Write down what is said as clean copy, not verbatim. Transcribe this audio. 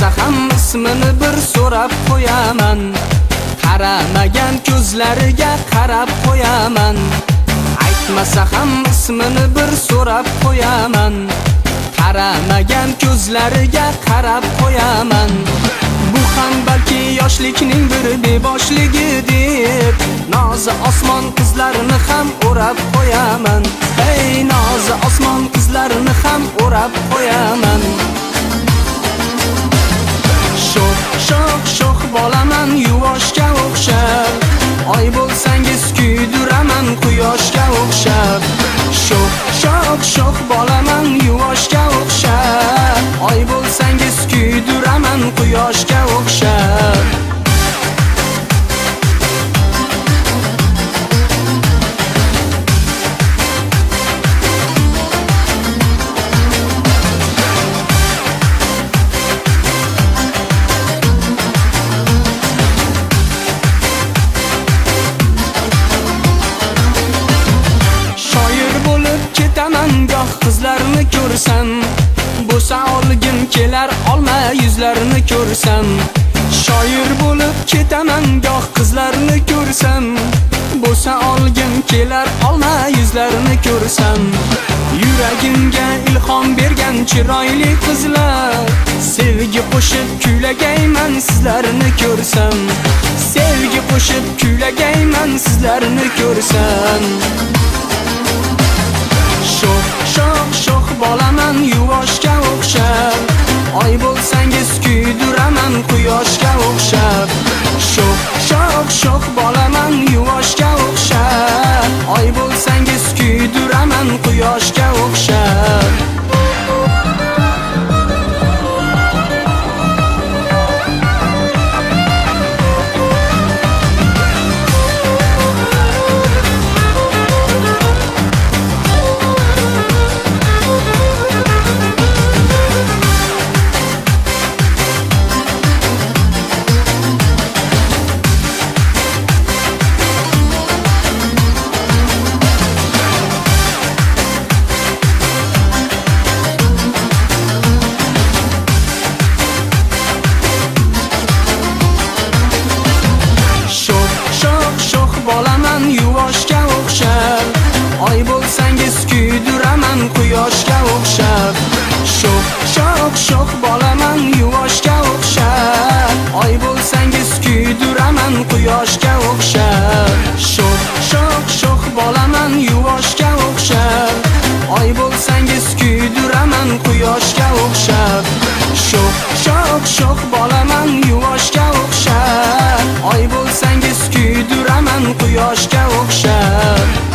Aytmasa ham ismini bir so'rab qo'yaman. Qaramagan ko'zlariga qarab qo'yaman. Aytmasa ham ismini bir so'rab qo'yaman. Qaramagan ko'zlariga qarab qo'yaman. Bu ham balki yoshlikning bir beboshligi deb nozi osmon qizlarini ham o'rab qo'yaman. Ey nozi osmon qizlarini ham o'rab qo'yaman. Sho'x bolaman yuvoshga o'xshab, oy bo'lsangiz kuydiraman quyoshga o'xshab. Sho'x bolaman yuvoshga o'xshab, oy bo'lsangiz kuydiraman quyoshga o'xshab. Goh qizlarni ko'rsam, bo'lsa olgim kelar olma yuzlarini ko'rsam. Shoir bo'lib ketaman goh qizlarni ko'rsam, bo'lsa olgim kelar olma yuzlarini ko'rsam. Yuragimga ilhom bergan chiroyli qizlar, sevgi qo'shib kuylagayman sizlarni ko'rsam. Sevgi qo'shib kuylagayman sizlarni ko'rsam. Sho'x bolaman yuvoshga o'xshab, oy bo'lsangiz kuydiraman quyoshga o'xshab. Sho'x bolaman yuvoshga o'xshab, oy bo'lsangiz kuydiraman quyoshga o'xshab. Bolaman yuvoshga o'xshab, oy bo'lsangiz kuydiraman quyoshga o'xshab. Sho'x bolaman yuvoshga o'xshab, oy bo'lsangiz kuydiraman quyoshga o'xshab. Sho'x bolaman yuvoshga o'xshab, oy bo'lsangiz kuydiraman quyoshga o'xshab. Sho'x bolaman yuvoshga o'xshab, oy bo'lsangiz kuydiraman quyoshga o'xshab.